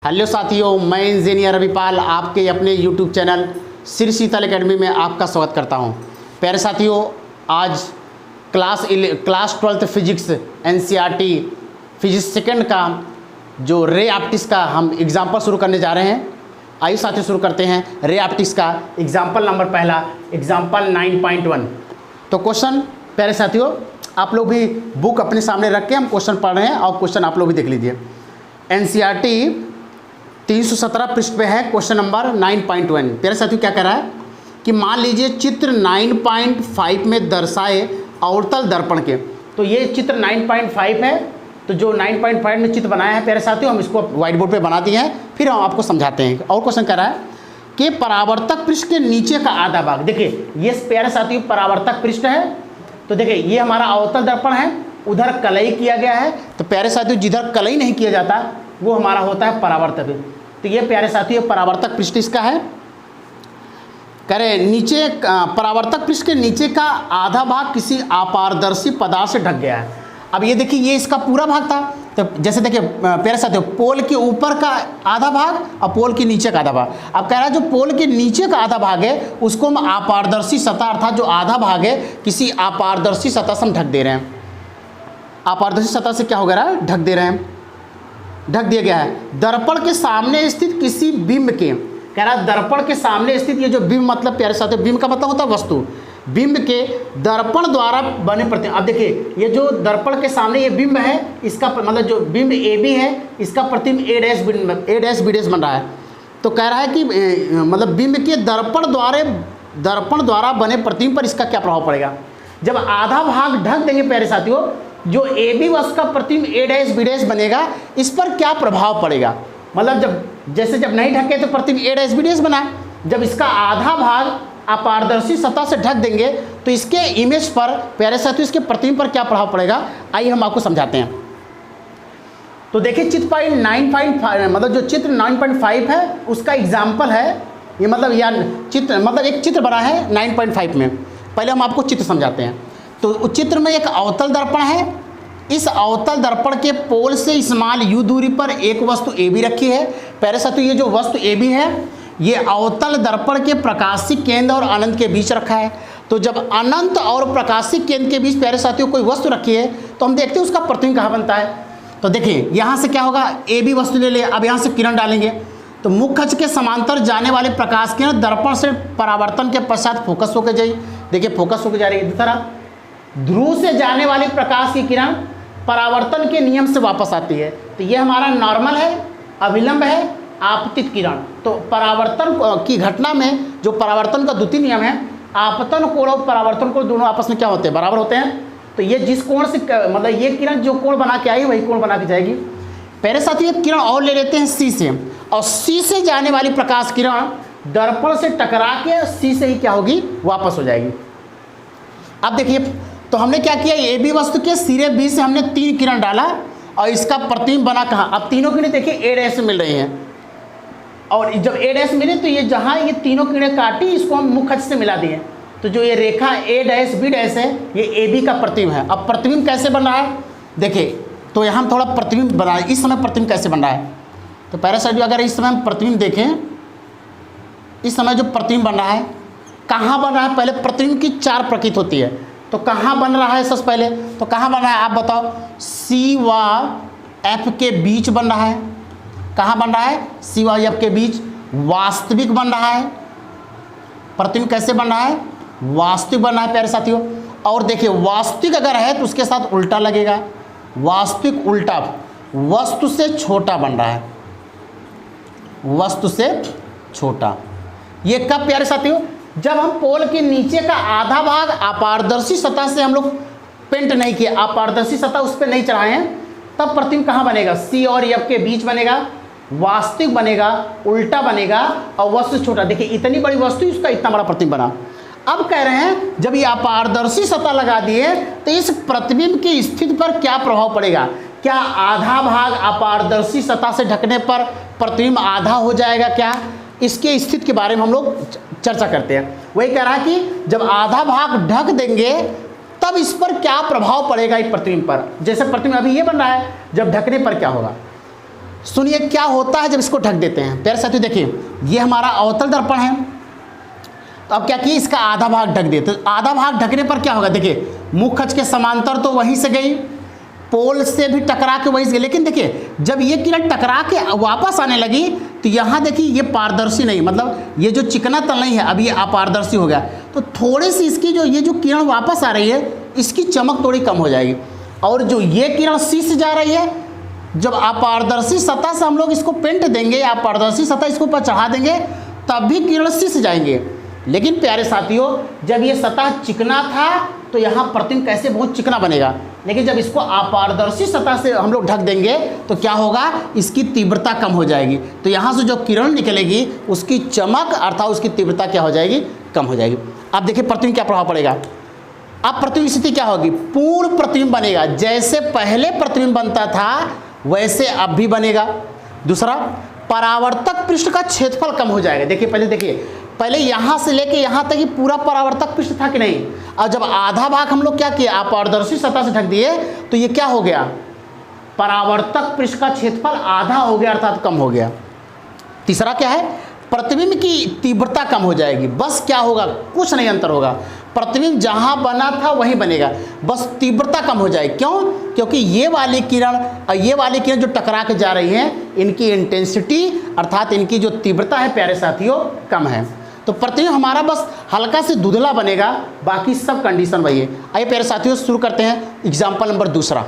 Hello साथियों, मैं engineer Ravipal आपके अपने YouTube चैनल श्री शीतल एकेडमी में आपका स्वागत करता हूं। प्यारे साथियों, आज class 12th physics NCERT physics second का जो रे ऑप्टिक्स का हम एग्जाम्पल शुरू करने जा रहे हैं। आइए साथियों शुरू करते हैं रे ऑप्टिक्स का एग्जाम्पल नंबर पहला, एग्जाम्पल 9.1। तो क्वेश्चन प्यारे साथियों, आप लोग भी बुक अपने सामने रख के हम क्वेश्चन पढ़ रहे हैं और क्वेश्चन आप लोग भी देख लीजिए। NCERT 317 पृष्ठ पे है क्वेश्चन नंबर 9.1। प्यारे साथियों क्या कह रहा है कि मान लीजिए चित्र 9.5 में दर्शाए अवतल दर्पण के। तो ये चित्र 9.5 है, तो जो 9.5 में चित्र बनाया है प्यारे साथियों, हम इसको व्हाइट बोर्ड पे बना दिए हैं, फिर हम आपको समझाते हैं। और क्वेश्चन कह रहा है कि परावर्तक पृष्ठ के नीचे का आधा भाग, देखिए ये प्यारे साथियों परावर्तक पृष्ठ है। तो देखिए ये हमारा अवतल दर्पण है, उधर कलई किया गया है। तो प्यारे साथियों जिधर कलई नहीं किया जाता वो हमारा होता है परावर्तक। तो ये प्यारे साथियों परावर्तक पृष्ठ इसका है। करें नीचे परावर्तक पृष्ठ के नीचे का आधा भाग किसी अपारदर्शी पदार्थ से ढक गया है। अब ये देखिए ये इसका पूरा भाग था। तो जैसे देखिए प्यारे साथियों पोल के ऊपर का आधा भाग और पोल के नीचे का आधा भाग। अब कह रहा है जो पोल के नीचे का आधा भाग है उसको हम अपारदर्शी सतह अर्थात जो आधा भाग है किसी अपारदर्शी सतह से हम ढक दे रहे हैं। अपारदर्शी सतह से क्या हो गया, ढक दे रहे हैं, ढक दिया गया है। दर्पण के सामने स्थित किसी बिंब के, कह रहा है दर्पण के सामने स्थित ये जो बिंब, मतलब प्यारे साथियों बिंब का मतलब होता है वस्तु, बिंब के दर्पण द्वारा बने प्रतिबिंब। अब देखिए ये जो दर्पण के सामने ये बिंब है, इसका मतलब जो बिंब AB है इसका प्रतिबिंब A' बन रहा है। तो कह रहा है कि मतलब बिंब के दर्पण द्वारा बने प्रतिबिंब पर इसका क्या प्रभाव पड़ेगा। जब आधा भाग ढक देंगे प्यारे साथियों, जो AB वस्तु का प्रतिबिंब A' बनेगा, इस पर क्या प्रभाव पड़ेगा। मतलब जब नहीं ढके तो प्रतिबिंब A' बना, जब इसका आधा भाग अपारदर्शी सतह से ढक देंगे तो इसके इमेज पर प्यारे साथियों इसके प्रतिबिंब पर क्या प्रभाव पड़ेगा, आइए हम आपको समझाते हैं। तो देखिए चित्र 9.5 मतलब जो चित्र 9.5 है उसका एग्जाम्पल है ये, मतलब एक चित्र बना है 9.5 में। पहले हम आपको चित्र समझाते हैं। तो उस चित्र में एक अवतल दर्पण है। इस अवतल दर्पण के पोल से स्मॉल u दूरी पर एक वस्तु AB रखी है। प्यारे साथियों ये जो वस्तु AB है ये अवतल दर्पण के प्रकाशिक केंद्र और अनंत के बीच रखा है। तो जब अनंत और प्रकाशिक केंद्र के बीच प्यारे साथियों कोई वस्तु रखी है तो हम देखते हैं उसका प्रतिबिंब कहाँ बनता है। तो देखिए यहाँ से क्या होगा, AB वस्तु ले लिया, अब यहाँ से किरण डालेंगे तो मुख्य अक्ष के समांतर जाने वाले प्रकाश किरण दर्पण से परावर्तन के पश्चात फोकस होकर जाएगी। देखिए फोकस होकर जा रही है इस तरह। ध्रुव से जाने वाली प्रकाश की किरण परावर्तन के नियम से वापस आती है। तो ये हमारा नॉर्मल है, अविलंब है, आपतित किरण। तो परावर्तन की घटना में जो परावर्तन का द्वितीय नियम है, आपतन कोण और परावर्तन कोण दोनों आपस में क्या होते हैं, बराबर होते हैं। तो ये जिस कोण से मतलब ये किरण जो कोण बना के आई वही कोण बना के जाएगी। पहले साथ ये किरण और ले लेते हैं C से, और C से जाने वाली प्रकाश किरण दर्पण से टकरा के C से ही क्या होगी, वापस हो जाएगी। अब देखिए तो हमने क्या किया, AB वस्तु के सिरे B से हमने 3 किरण डाला और इसका प्रतिबिंब बना कहाँ, अब तीनों किरणें देखिए A' से मिल रही हैं। और जब A' मिले तो ये जहाँ ये तीनों किरणें काटी इसको हम मुख्य अक्ष से मिला दिए। तो जो ये रेखा A'B' है ये AB का प्रतिबिंब है। अब प्रतिबिंब कैसे बन रहा है देखिए, तो यहाँ थोड़ा प्रतिबिंब बना है। इस समय प्रतिबिंब कैसे बन रहा है, तो पहले साइड अगर इस समय हम प्रतिबिंब देखें, इस समय जो प्रतिबिंब बन रहा है कहाँ बन रहा है, पहले प्रतिबिंब की 4 प्रकृति होती है। तो कहाँ बन रहा है सबसे पहले, तो कहाँ बन रहा है आप बताओ, C व F के बीच बन रहा है। कहाँ बन रहा है, C व F के बीच। वास्तविक बन रहा है, प्रतिबिंब कैसे बन रहा है, वास्तविक बन रहा है प्यारे साथियों। और देखिए वास्तविक अगर है तो उसके साथ उल्टा लगेगा, वास्तविक उल्टा, वस्तु से छोटा बन रहा है, वस्तु से छोटा। ये कब प्यारे साथियों, जब हम पोल के नीचे का आधा भाग अपारदर्शी सतह से हम लोग पेंट नहीं किया, अपारदर्शी सतह उस पर नहीं चढ़ाए हैं, तब प्रतिबिंब कहाँ बनेगा, C और F के बीच बनेगा, वास्तविक बनेगा, उल्टा बनेगा और वस्तु छोटा। देखिए इतनी बड़ी वस्तु इसका इतना बड़ा प्रतिबिंब बना। अब कह रहे हैं जब ये अपारदर्शी सतह लगा दिए तो इस प्रतिबिंब की स्थिति पर क्या प्रभाव पड़ेगा। क्या आधा भाग अपारदर्शी सतह से ढकने पर प्रतिबिंब आधा हो जाएगा क्या, इसके स्थिति के बारे में हम लोग चर्चा करते हैं। वही कह रहा है कि जब आधा भाग ढक देंगे तब इस पर क्या प्रभाव पड़ेगा इस प्रतिबिंब पर। जैसे प्रतिबिंब अभी ये बन रहा है, जब ढकने पर क्या होगा। सुनिए क्या होता है जब इसको ढक देते हैं। प्यारे साथियों देखिए, ये हमारा अवतल दर्पण है। तो अब क्या किए, इसका आधा भाग ढक दिए। तो आधा भाग ढकने पर क्या होगा, देखिए मुख अक्ष के समांतर तो वहीं से गई, पोल से भी टकरा के वहीं से गई, लेकिन देखिए जब ये किरण टकरा के वापस आने लगी तो यहाँ देखिए ये पारदर्शी नहीं, मतलब ये जो चिकना तल नहीं है, अब ये अपारदर्शी हो गया। तो थोड़ी सी इसकी जो ये जो किरण वापस आ रही है, इसकी चमक थोड़ी कम हो जाएगी। और जो ये किरण शीश जा रही है, जब अपारदर्शी सतह से हम लोग इसको पेंट देंगे, अपारदर्शी सतह इसको ऊपर चढ़ा देंगे, तब भी किरण शीश जाएंगे। लेकिन प्यारे साथियों, जब ये सतह चिकना था तो यहाँ प्रतिबिंब कैसे बहुत चिकना बनेगा, लेकिन जब इसको अपारदर्शी सतह से हम लोग ढक देंगे तो क्या होगा, इसकी तीव्रता कम हो जाएगी। तो यहाँ से जो किरण निकलेगी उसकी चमक अर्थात उसकी तीव्रता क्या हो जाएगी, कम हो जाएगी। अब देखिए प्रतिबिंब क्या प्रभाव पड़ेगा। अब प्रतिबिंब स्थिति क्या होगी, पूर्ण प्रतिबिंब बनेगा। जैसे पहले प्रतिबिंब बनता था वैसे अब भी बनेगा। दूसरा, परावर्तक पृष्ठ का क्षेत्रफल कम हो जाएगा। देखिए पहले देखिए, पहले यहाँ से लेके यहाँ तक ही पूरा परावर्तक पृष्ठ था कि नहीं, और जब आधा भाग हम लोग क्या किए, अपारदर्शी सतह से ढक दिए, तो ये क्या हो गया, परावर्तक पृष्ठ का क्षेत्रफल आधा हो गया अर्थात कम हो गया। तीसरा क्या है, प्रतिबिंब की तीव्रता कम हो जाएगी। बस क्या होगा, कुछ नहीं अंतर होगा, प्रतिबिंब जहां बना था वहीं बनेगा, बस तीव्रता कम हो जाएगी। क्यों, क्योंकि ये वाली किरण और ये वाली किरण जो टकरा के जा रही हैं, इनकी इंटेंसिटी अर्थात इनकी जो तीव्रता है प्यारे साथियों कम है। तो प्रतिबिंब हमारा बस हल्का से धुंधला बनेगा, बाकी सब कंडीशन वही है। आइए प्यारे साथियों शुरू करते हैं एग्जाम्पल नंबर दूसरा।